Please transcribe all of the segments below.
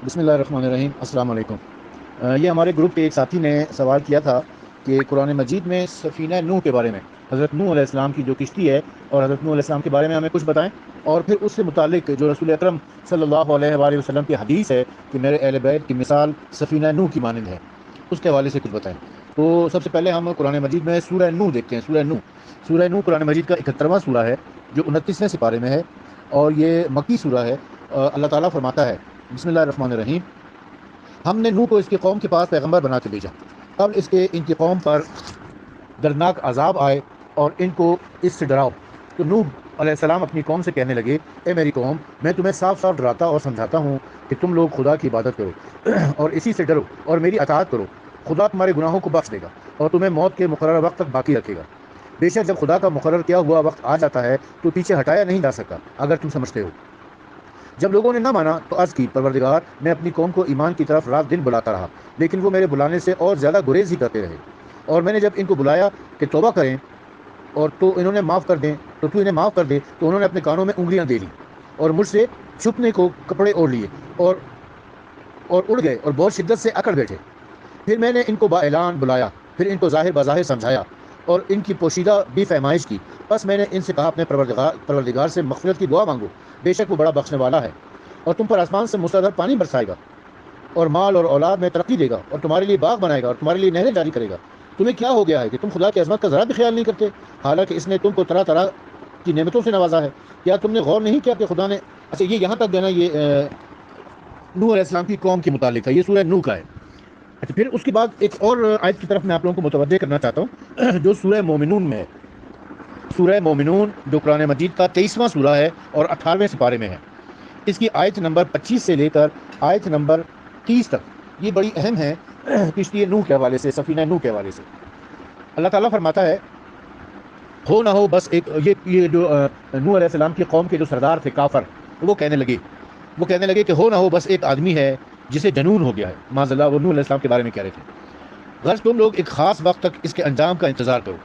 بسم اللہ الرحمن الرحیم۔ السلام علیکم۔ یہ ہمارے گروپ کے ایک ساتھی نے سوال کیا تھا کہ قرآن مجید میں سفینہ نوح کے بارے میں، حضرت نوح علیہ السلام کی جو کشتی ہے، اور حضرت نوح علیہ السلام کے بارے میں ہمیں کچھ بتائیں، اور پھر اس سے متعلق جو رسول اکرم صلی اللہ علیہ وآلہ وسلم کی حدیث ہے کہ میرے اہل بیت کی مثال سفینہ نوح کی مانند ہے، اس کے حوالے سے کچھ بتائیں۔ تو سب سے پہلے ہم قرآن مجید میں سورہ نوح دیکھتے ہیں۔ سورہ نوح قرآن مجید کا 71واں سورہ ہے جو 29ویں سپارے میں ہے، اور یہ مکی سورہ ہے۔ اللہ تعالیٰ فرماتا ہے، بسم اللہ الرحمن الرحیم: ہم نے نوح کو اس کی قوم کے پاس پیغمبر بنا کے بھیجا، اب اس کے ان کی قوم پر دردناک عذاب آئے اور ان کو اس سے ڈراؤ۔ تو نوح علیہ السلام اپنی قوم سے کہنے لگے، اے میری قوم، میں تمہیں صاف صاف ڈراتا اور سمجھاتا ہوں کہ تم لوگ خدا کی عبادت کرو اور اسی سے ڈرو اور میری اطاعت کرو۔ خدا تمہارے گناہوں کو بخش دے گا اور تمہیں موت کے مقررہ وقت تک باقی رکھے گا۔ بے شک جب خدا کا مقرر کیا ہوا وقت آ جاتا ہے تو پیچھے ہٹایا نہیں جا سکتا، اگر تم سمجھتے ہو۔ جب لوگوں نے نہ مانا تو عرض کی، پروردگار، میں اپنی قوم کو ایمان کی طرف رات دن بلاتا رہا، لیکن وہ میرے بلانے سے اور زیادہ گریز ہی کرتے رہے۔ اور میں نے جب ان کو بلایا کہ توبہ کریں اور تو انہوں نے معاف کر دیں تو تو انہیں معاف کر دے، تو انہوں نے اپنے کانوں میں انگلیاں دے لیں اور مجھ سے چھپنے کو کپڑے اوڑھ لیے اور اڑ گئے اور بہت شدت سے اکڑ بیٹھے۔ پھر میں نے ان کو با اعلان بلایا، پھر ان کو ظاہر بظاہر سمجھایا اور ان کی پوشیدہ بھی فہمائش کی۔ بس میں نے ان سے کہا، اپنے پروردگار سے مغفرت کی دعا مانگو، بے شک وہ بڑا بخشنے والا ہے، اور تم پر آسمان سے مسلسل پانی برسائے گا اور مال اور اولاد میں ترقی دے گا اور تمہارے لیے باغ بنائے گا اور تمہارے لیے نہریں جاری کرے گا۔ تمہیں کیا ہو گیا ہے کہ تم خدا کی عظمت کا ذرا بھی خیال نہیں کرتے، حالانکہ اس نے تم کو طرح طرح کی نعمتوں سے نوازا ہے؟ کیا تم نے غور نہیں کیا کہ خدا نے اچھا یہ یہاں تک دینا، یہ نوح علیہ السلام کی قوم کے متعلق ہے، یہ سورہ نوح کا ہے۔ اچھا، پھر اس کے بعد ایک اور آیت کی طرف میں آپ لوگوں کو متوجہ کرنا چاہتا ہوں جو سورہ مومنون میں ہے۔ سورہ مومنون جو قرآن مجید کا 23واں سورہ ہے اور 18ویں سپارے میں ہے، اس کی آیت نمبر 25 سے لے کر آیت نمبر 30 تک یہ بڑی اہم ہے کشتی نوح کے حوالے سے، سفینہ نوح کے حوالے سے۔ اللہ تعالیٰ فرماتا ہے، ہو نہ ہو بس ایک یہ جو نوح علیہ السلام کی قوم کے جو سردار تھے کافر، وہ کہنے لگے کہ ہو نہ ہو بس ایک آدمی ہے جسے جنون ہو گیا ہے۔ معاذ اللہ، وہ نوح علیہ السلام کے بارے میں کہہ رہے تھے، غرض تم لوگ ایک خاص وقت تک اس کے انجام کا انتظار کرو۔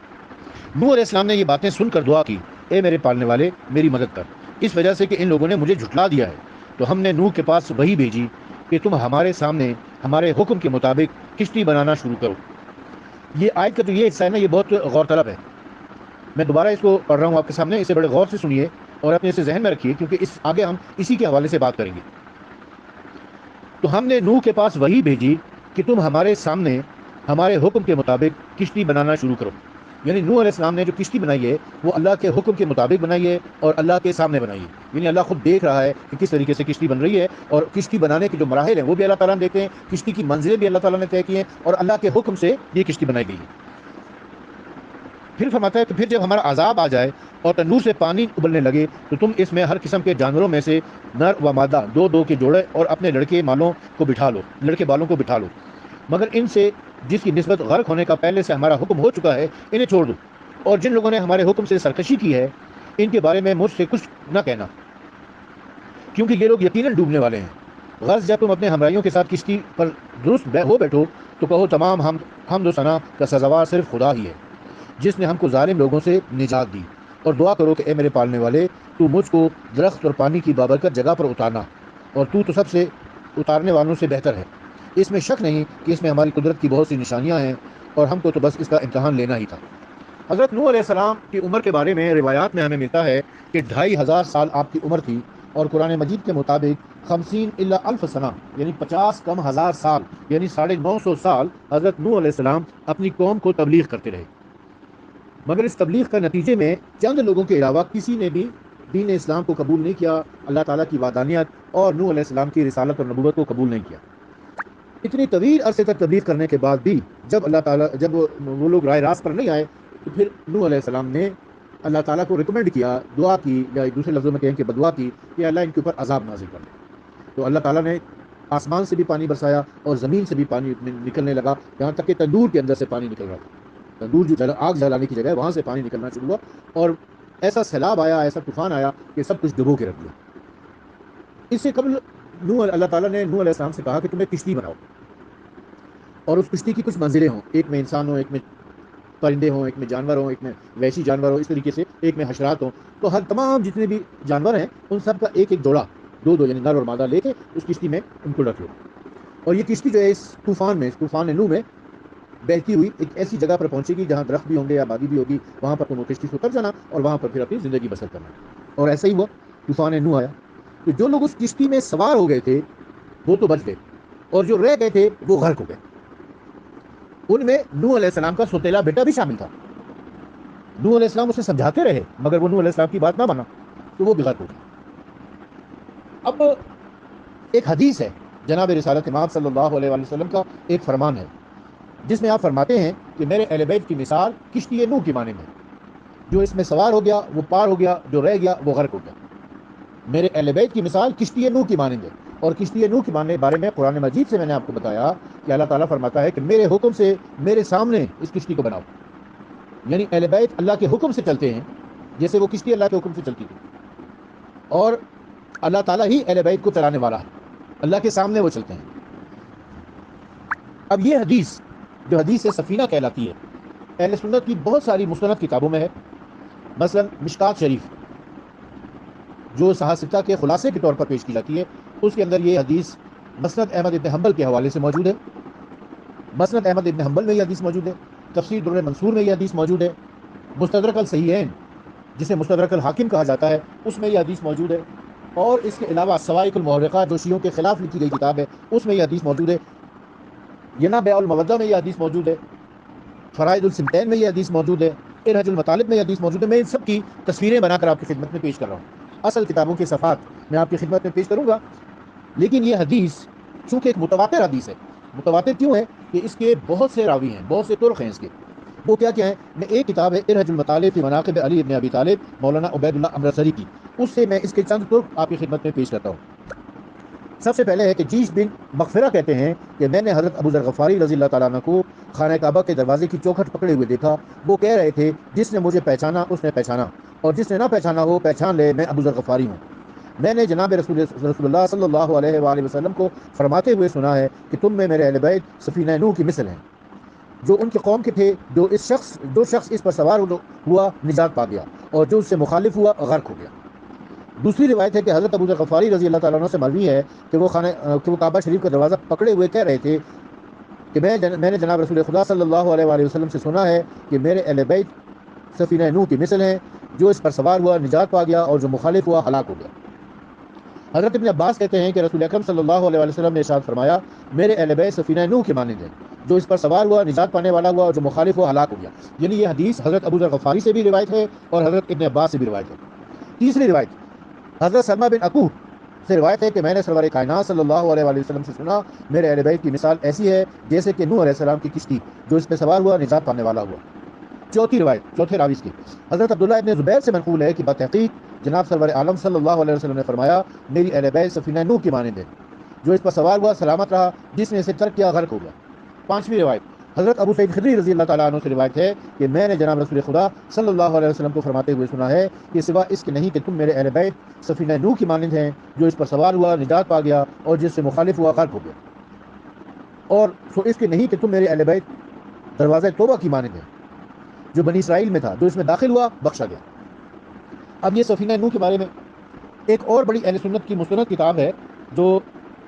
نوح علیہ السلام نے یہ باتیں سن کر دعا کی، اے میرے پالنے والے، میری مدد کر، اس وجہ سے کہ ان لوگوں نے مجھے جھٹلا دیا ہے۔ تو ہم نے نوح کے پاس وحی بھیجی کہ تم ہمارے سامنے ہمارے حکم کے مطابق کشتی بنانا شروع کرو۔ یہ آیت کا جو یہ حصہ ہے نا، یہ بہت غور طلب ہے۔ میں دوبارہ اس کو پڑھ رہا ہوں آپ کے سامنے، اسے بڑے غور سے سنیے اور اپنے اسے ذہن میں رکھیے، کیونکہ اس آگے ہم اسی کے حوالے سے بات کریں گے۔ تو ہم نے نوح کے پاس وحی بھیجی کہ تم ہمارے سامنے ہمارے حکم کے مطابق کشتی بنانا شروع کرو۔ یعنی نوح علیہ السلام نے جو کشتی بنائی ہے وہ اللہ کے حکم کے مطابق بنائی ہے اور اللہ کے سامنے بنائی ہے، یعنی اللہ خود دیکھ رہا ہے کہ کس طریقے سے کشتی بن رہی ہے، اور کشتی بنانے کے جو مراحل ہیں وہ بھی اللہ تعالیٰ نے دیکھتے ہیں، کشتی کی منزلیں بھی اللہ تعالیٰ نے طے کی ہیں، اور اللہ کے حکم سے یہ کشتی بنائی گئی ہے۔ پھر فرماتا ہے کہ پھر جب ہمارا عذاب آ جائے اور تندور سے پانی ابلنے لگے تو تم اس میں ہر قسم کے جانوروں میں سے نر و مادہ دو دو کے جوڑے اور اپنے لڑکے بالوں کو بٹھا لو، مگر ان سے جس کی نسبت غرق ہونے کا پہلے سے ہمارا حکم ہو چکا ہے انہیں چھوڑ دو، اور جن لوگوں نے ہمارے حکم سے سرکشی کی ہے ان کے بارے میں مجھ سے کچھ نہ کہنا، کیونکہ یہ لوگ یقیناً ڈوبنے والے ہیں۔ غرض جب تم اپنے ہمراہیوں کے ساتھ کشتی پر درست ہو بیٹھو تو کہو، تمام حمد و ثنا کا سزاوار صرف خدا ہی ہے جس نے ہم کو ظالم لوگوں سے نجات دی، اور دعا کرو کہ اے میرے پالنے والے، تو مجھ کو درخت اور پانی کی بابرکت جگہ پر اتارنا، اور تو سب سے اتارنے والوں سے بہتر ہے۔ اس میں شک نہیں کہ اس میں ہماری قدرت کی بہت سی نشانیاں ہیں، اور ہم کو تو بس اس کا امتحان لینا ہی تھا۔ حضرت نوح علیہ السلام کی عمر کے بارے میں روایات میں ہمیں ملتا ہے کہ 2500 سال آپ کی عمر تھی، اور قرآن مجید کے مطابق 50 الا الف سنہ، یعنی 50 کم ہزار سال، یعنی 950 سال حضرت نوح علیہ السلام اپنی قوم کو تبلیغ کرتے رہے، مگر اس تبلیغ کا نتیجے میں چند لوگوں کے علاوہ کسی نے بھی دین اسلام کو قبول نہیں کیا، اللہ تعالیٰ کی وحدانیت اور نوح علیہ السلام کی رسالت اور نبوت کو قبول نہیں کیا۔ اتنی طویل عرصے تک تبلیغ کرنے کے بعد بھی جب وہ لوگ رائے راست پر نہیں آئے تو پھر نوح علیہ السلام نے اللہ تعالیٰ کو ریکمنڈ کیا، دعا کی، یا دوسرے لفظوں میں کہیں کہ بدعا کی کہ اللہ ان کے اوپر عذاب نازل کر دے۔ تو اللہ تعالیٰ نے آسمان سے بھی پانی برسایا اور زمین سے بھی پانی نکلنے لگا، یہاں تک کہ تندور کے اندر سے پانی نکل رہا تھا، تندور جو آگ جلانے کی جگہ ہے وہاں سے پانی نکلنا شروع ہوا، اور ایسا سیلاب آیا، ایسا طوفان آیا کہ سب کچھ ڈبو کے رکھ دیا۔ اس سے قبل اللہ تعالیٰ نے نوح علیہ السلام سے کہا کہ تم ایک کشتی بناؤ، اور اس کشتی کی کچھ منزلیں ہوں، ایک میں انسان ہوں، ایک میں پرندے ہوں، ایک میں جانور ہوں، ایک میں وحشی جانور ہوں، اس طریقے سے ایک میں حشرات ہوں، تو ہر تمام جتنے بھی جانور ہیں ان سب کا ایک ایک جوڑا دو دو یعنی نر اور مادہ لے کے اس کشتی میں ان کو رکھ لو. اور یہ کشتی جو ہے اس طوفان نوح میں بہتی ہوئی ایک ایسی جگہ پر پہنچے گی جہاں درخت بھی ہوں گے, آبادی بھی ہوگی, وہاں پر تم وہ کشتی سے اتر جانا اور وہاں پر پھر اپنی زندگی بسر کرنا. اور ایسا ہی ہوا, طوفان نوح آیا تو جو لوگ اس کشتی میں سوار ہو گئے تھے وہ تو بچ گئے, اور جو رہ گئے تھے وہ غرق ہو گئے. ان میں نوح علیہ السلام کا سوتیلا بیٹا بھی شامل تھا. نوح علیہ السلام اسے سمجھاتے رہے مگر وہ نوح علیہ السلام کی بات نہ مانا تو وہ بھی غرق ہو گیا. اب ایک حدیث ہے جناب رسالت امام صلی اللہ علیہ وآلہ وسلم کا ایک فرمان ہے جس میں آپ فرماتے ہیں کہ میرے اہل بیت کی مثال کشتی نوح کی مانند ہے, جو اس میں سوار ہو گیا وہ پار ہو گیا, جو رہ گیا وہ غرق ہو گیا. میرے اہل بیت کی مثال کشتی نوح کی مانند ہے. اور کشتی نوح کے بارے میں قرآن مجید سے میں نے آپ کو بتایا کہ اللہ تعالیٰ فرماتا ہے کہ میرے حکم سے میرے سامنے اس کشتی کو بناؤ. یعنی اہل بیت اللہ کے حکم سے چلتے ہیں جیسے وہ کشتی اللہ کے حکم سے چلتی تھی, اور اللہ تعالیٰ ہی اہل بیت کو چلانے والا ہے, اللہ کے سامنے وہ چلتے ہیں. اب یہ حدیث جو حدیث سفینہ کہلاتی ہے اہل سنت کی بہت ساری مستند کتابوں میں ہے. مثلا مشکات شریف جو صحاح ستہ کے خلاصے کے طور پر پیش کی جاتی ہے, اس کے اندر یہ حدیث مسند احمد ابن حنبل کے حوالے سے موجود ہے. مسند احمد ابن حنبل میں یہ حدیث موجود ہے, تفسیر در منصور میں یہ حدیث موجود ہے, مستدرک الصحیحین جسے مستدرک الحاکم کہا جاتا ہے اس میں یہ حدیث موجود ہے, اور اس کے علاوہ سوائق المحرقہ جو شیعوں کے خلاف لکھی گئی کتاب ہے اس میں یہ حدیث موجود ہے. ینا بیع المودہ میں یہ حدیث موجود ہے, فرائض السمتین میں یہ حدیث موجود ہے, ارحج المطالب میں یہ حدیث موجود ہے. میں ان سب کی تصویریں بنا کر آپ کی خدمت میں پیش کر رہا ہوں. اصل کتابوں کے صفحات میں آپ کی خدمت میں پیش کروں گا, لیکن یہ حدیث چونکہ ایک متواتر حدیث ہے. متواتر کیوں ہے کہ اس کے بہت سے راوی ہیں, بہت سے طرق ہیں اس کے. وہ کیا ہیں, میں ایک کتاب ہے ارحج المطالب فی مناقب علی ابن ابی طالب مولانا عبید اللہ امرتسری کی, اس سے میں اس کے چند طرق آپ کی خدمت میں پیش کرتا ہوں. سب سے پہلے ہے کہ جیش بن مغفرہ کہتے ہیں کہ میں نے حضرت ابو ذر غفاری رضی اللہ تعالیٰ عنہ کو خانہ کعبہ کے دروازے کی چوکھٹ پکڑے ہوئے دیکھا. وہ کہہ رہے تھے جس نے مجھے پہچانا اس نے پہچانا, اور جس نے نہ پہچانا ہو پہچان لے, میں ابو ذر غفاری ہوں. میں نے جناب رسول اللہ صلی اللہ علیہ وآلہ وسلم کو فرماتے ہوئے سنا ہے کہ تم میں میرے اہل بیت سفینہ نوح کی مثل ہیں, جو ان کے قوم کے تھے. جو شخص اس پر سوار ہوا نجات پا گیا, اور جو اس سے مخالف ہوا غرق ہو گیا. دوسری روایت ہے کہ حضرت ابو ذر غفاری رضی اللہ تعالیٰ عنہ سے مروی ہے کہ وہ کعبہ شریف کا دروازہ پکڑے ہوئے کہہ رہے تھے کہ میں نے جناب رسول خدا صلی اللہ علیہ وآلہ وسلم سے سنا ہے کہ میرے اہل بیت سفینہ نوح کی مثل ہیں, جو اس پر سوار ہوا نجات پا گیا اور جو مخالف ہوا ہلاک ہو گیا. حضرت ابن عباس کہتے ہیں کہ رسول اکرم صلی اللہ علیہ وسلم نے ارشاد فرمایا میرے اہل بیت سفینہ نوح کے مانند ہیں, جو اس پر سوار ہوا نجات پانے والا ہوا اور جو مخالف ہوا ہلاک ہو گیا. یعنی یہ حدیث حضرت ابو ذر غفاری سے بھی روایت ہے اور حضرت ابن عباس سے بھی روایت ہے. تیسری روایت حضرت سلمہ بن عقوہ سے روایت ہے کہ میں نے سرور کائنات صلی اللہ علیہ وآلہ وسلم سے سنا میرے اہل بیت کی مثال ایسی ہے جیسے کہ نوح علیہ السلام کی کشتی, جو اس پہ سوار ہوا نجات پانے والا ہوا. چوتھی روایت چوتھے راوی کی حضرت عبداللہ ابن زبیر سے منقول ہے کہ بتحقیق جناب سرور عالم صلی اللہ علیہ وسلم نے فرمایا میری اہل بیت سفینہ نوح کی مانند ہے, جو اس پر سوار ہوا سلامت رہا, جس نے اسے ترک کیا غرق ہو گیا. پانچویں روایت حضرت ابو سعید خدری رضی اللہ تعالیٰ عنہ سے روایت ہے کہ میں نے جناب رسول خدا صلی اللہ علیہ وسلم کو فرماتے ہوئے سنا ہے کہ سوا اس کے نہیں کہ تم میرے اہل بیت سفینہ نوح کی مانند ہیں, جو اس پر سوار ہوا نجات پا گیا اور جس سے مخالف ہوا غرق ہو گیا. اور سو اس کے نہیں کہ تم میرے اہل بیت دروازہ توبہ کی مانند ہیں, جو بنی اسرائیل میں تھا, جو اس میں داخل ہوا بخشا گیا. اب یہ سفینہ نوح کے بارے میں ایک اور بڑی اہل سنت کی مستند کتاب ہے جو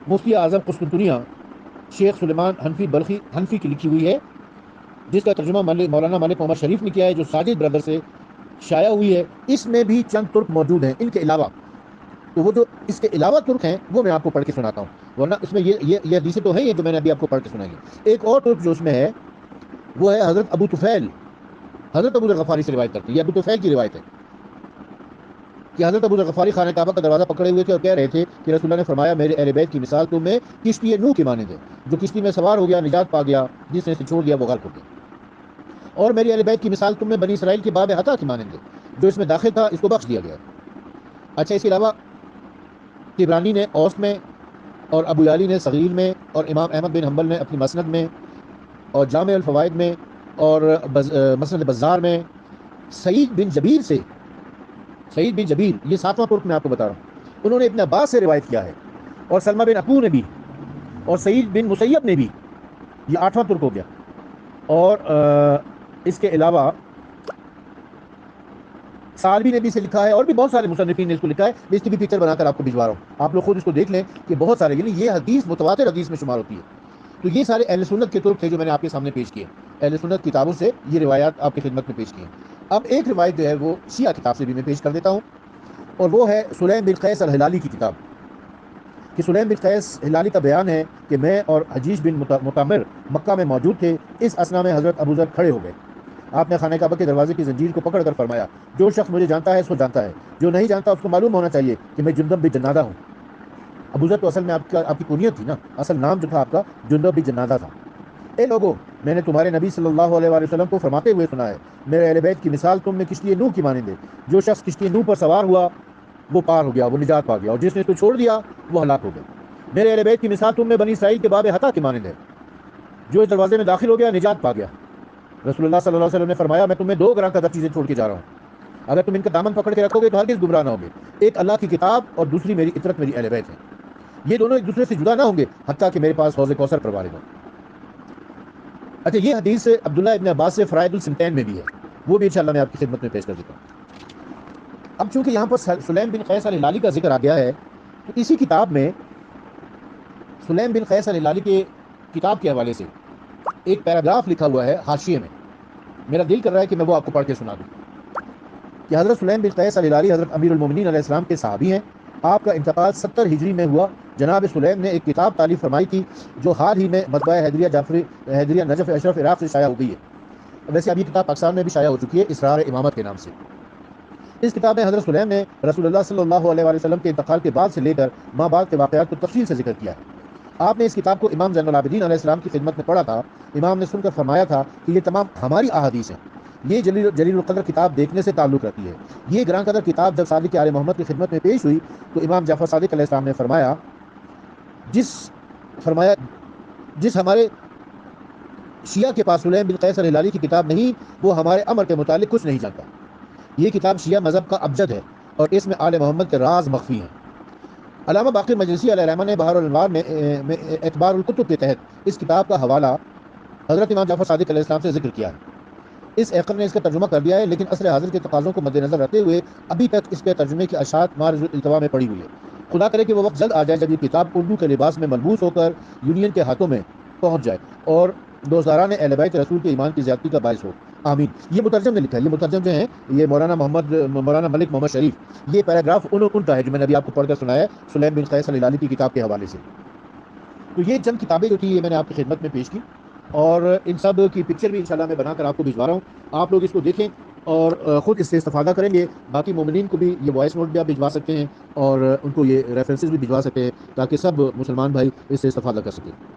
مفتی اعظم قسطنطنیہ شیخ سلیمان حنفی کی لکھی ہوئی ہے, جس کا ترجمہ مولانا ملک عمر شریف نے کیا ہے, جو ساجد برادر سے شائع ہوئی ہے. اس میں بھی چند ترک موجود ہیں ان کے علاوہ, تو وہ جو اس کے علاوہ ترک ہیں وہ میں آپ کو پڑھ کے سناتا ہوں, ورنہ اس میں یہ حدیثیں تو ہیں یہ جو میں نے ابھی آپ کو پڑھ کے سنائی ہے. ایک اور ترک جو اس میں ہے وہ ہے حضرت ابو طفیل, حضرت ابو ذر غفاری سے روایت کرتے ہیں. یہ ابو طفیل کی روایت ہے کہ حضرت ابو ذر غفاری خانہ کعبہ کا دروازہ پکڑے ہوئے تھے اور کہہ رہے تھے کہ رسول اللہ نے فرمایا میرے اہل بیت کی مثال تم میں کشتی نوح کی مانند ہے, جو کشتی میں سوار ہو گیا نجات پا گیا, جس نے اسے چھوڑ دیا وہ غرق ہو گیا. اور میری اہل بیت کی مثال تم میں بنی اسرائیل کے باب عطا کی مانند ہے, جو اس میں داخل تھا اس کو بخش دیا گیا. اچھا, اس کے علاوہ طبرانی نے اوسط میں اور ابو یعلی نے صغیر میں اور امام احمد بن حنبل نے اپنی مسند میں اور جامع الفوائد میں اور مسند بزار میں سعید بن جبیر یہ ساتواں ترک میں آپ کو بتا رہا ہوں, انہوں نے ابن عباس سے روایت کیا ہے, اور سلمہ بن عقوہ نے بھی, اور سعید بن مسیب نے بھی. یہ آٹھواں ترک ہو گیا. اور اس کے علاوہ سالبی نے بھی اسے لکھا ہے اور بھی بہت سارے مصنفین نے اس کو لکھا ہے. میں اس کی بھی پکچر بنا کر آپ کو بھجوا رہا ہوں, آپ لوگ خود اس کو دیکھ لیں کہ بہت سارے, یعنی یہ حدیث متواتر حدیث میں شمار ہوتی ہے. تو یہ سارے اہل سنت کے طرق تھے جو میں نے آپ کے سامنے پیش کیے. اہل سنت کتابوں سے یہ روایات آپ کی خدمت میں پیش کی ہیں. اب ایک روایت جو ہے وہ شیعہ کتاب سے بھی میں پیش کر دیتا ہوں, اور وہ ہے سلیم بن قیس الہلالی کی کتاب. کہ سلیم بن قیس ہلالی کا بیان ہے کہ میں اور حجیج بن مطمر مکہ میں موجود تھے. اس اسنا میں حضرت ابو ذر کھڑے ہو گئے. آپ نے خانہ کعبہ کے دروازے کی زنجیر کو پکڑ کر فرمایا, جو شخص مجھے جانتا ہے اس کو جانتا ہے, جو نہیں جانتا اس کو معلوم ہونا چاہیے کہ میں جندب بن جنادہ ہوں. ابو ذر تو اصل میں آپ کی کنیت تھی نا, اصل نام جو تھا آپ کا جندب بن جنادہ تھا. اے لوگو, میں نے تمہارے نبی صلی اللہ علیہ وآلہ وسلم کو فرماتے ہوئے سنا ہے, میرے اہل بیت کی مثال تم میں کشتی نوح کی مانند ہے. جو شخص کشتی نوح پر سوار ہوا وہ پار ہو گیا, وہ نجات پا گیا, اور جس نے اس کو چھوڑ دیا وہ ہلاک ہو گیا. میرے اہل بیت کی مثال تم میں بنی اسرائیل کے باب حتا کی مانند ہے. جو اس دروازے میں داخل ہو گیا نجات پا گیا. رسول اللہ صلی اللہ علیہ وسلم نے فرمایا, میں تمہیں دو گراں قدر چیزیں چھوڑ کے جا رہا ہوں, اگر تم ان کا دامن پکڑ کے رکھو گے تو ہرگز گمراہ نہ ہوگے. ایک اللہ کی کتاب اور دوسری میری اطرت, میری اہل بیت ہے. یہ دونوں ایک دوسرے سے جدا نہ ہوں گے حتیٰ کہ میرے پاس حوض کوثر پر وارد ہو. اچھا, یہ حدیث عبداللہ ابن عباس سے فرائض السنتین میں بھی ہے, وہ بھی انشاءاللہ میں آپ کی خدمت میں پیش کر دیتا ہوں. اب چونکہ یہاں پر سلیم بن قیس الہلالی کا ذکر آ گیا ہے, تو اسی کتاب میں سلیم بن قیس الہلالی کے کتاب کے حوالے سے ایک پیراگراف لکھا ہوا ہے حاشیے میں. میرا دل کر رہا ہے کہ میں وہ آپ کو پڑھ کے سنا دوں. کہ حضرت سلیم بن قیس الہلالی حضرت امیر المومنین علیہ السلام کے صحابی ہیں. آپ کا انتقال 70 ہجری میں ہوا. جناب سلیم نے ایک کتاب تالیف فرمائی تھی جو حال ہی میں مطبعہ حیدریہ نجف اشرف عراق سے شائع ہو گئی ہے. ویسے اب یہ کتاب پاکستان میں بھی شائع ہو چکی ہے, اسرار امامت کے نام سے. اس کتاب میں حضرت سلیم نے رسول اللہ صلی اللہ علیہ وآلہ وسلم کے انتقال کے بعد سے لے کر ماں بعد کے واقعات کو تفصیل سے ذکر کیا ہے. آپ نے اس کتاب کو امام زین العابدین علیہ السلام کی خدمت میں پڑھا تھا. امام نے سن کر فرمایا تھا کہ یہ تمام ہماری احادیث ہیں. یہ جلیل القدر کتاب دیکھنے سے تعلق رکھتی ہے. یہ گراں قدر کتاب جب صادق آل محمد کی خدمت میں پیش ہوئی تو امام جعفر صادق علیہ السلام نے فرمایا جس ہمارے شیعہ کے پاس سلیم بن قیس الہلالی کی کتاب نہیں, وہ ہمارے امر کے متعلق کچھ نہیں جانتا. یہ کتاب شیعہ مذہب کا ابجد ہے اور اس میں آل محمد کے راز مخفی ہیں. علامہ باقر مجلسی علیہ الرحمہ نے بہار الانوار میں اعتبار الکتب کے تحت اس کتاب کا حوالہ حضرت امام جعفر صادق علیہ السلام سے ذکر کیا ہے. اس ایقر نے اس کا ترجمہ کر دیا ہے, لیکن عصر حاضر کے تقاضوں کو مد نظر رکھتے ہوئے ابھی تک اس کے ترجمے کی اشاعت معرض الالتوا میں پڑی ہوئی ہے. خدا کرے کہ وہ وقت جلد آ جائے جب یہ کتاب اردو کے لباس میں ملبوس ہو کر یونین کے ہاتھوں میں پہنچ جائے اور دوزداران اہل بیت رسول کے ایمان کی زیادتی کا باعث ہو. آمین. یہ مترجم نے لکھا ہے, یہ مترجم جو ہیں یہ مولانا ملک محمد شریف. یہ پیراگراف ان کا ہے جو میں نے ابھی آپ کو پڑھ کر سنایا ہے سلیم بن قیس الہلالی کی کتاب کے حوالے سے. تو یہ چند کتابیں جو تھی یہ میں نے آپ کی خدمت میں پیش کی, اور ان سب کی پکچر بھی انشاءاللہ میں بنا کر آپ کو بھجوا رہا ہوں. آپ لوگ اس کو دیکھیں اور خود اس سے استفادہ کریں گے. باقی مومنین کو بھی یہ وائس نوٹ بھی آپ بھجوا سکتے ہیں اور ان کو یہ ریفرنسز بھی بھجوا سکتے ہیں تاکہ سب مسلمان بھائی اس سے استفادہ کر سکیں.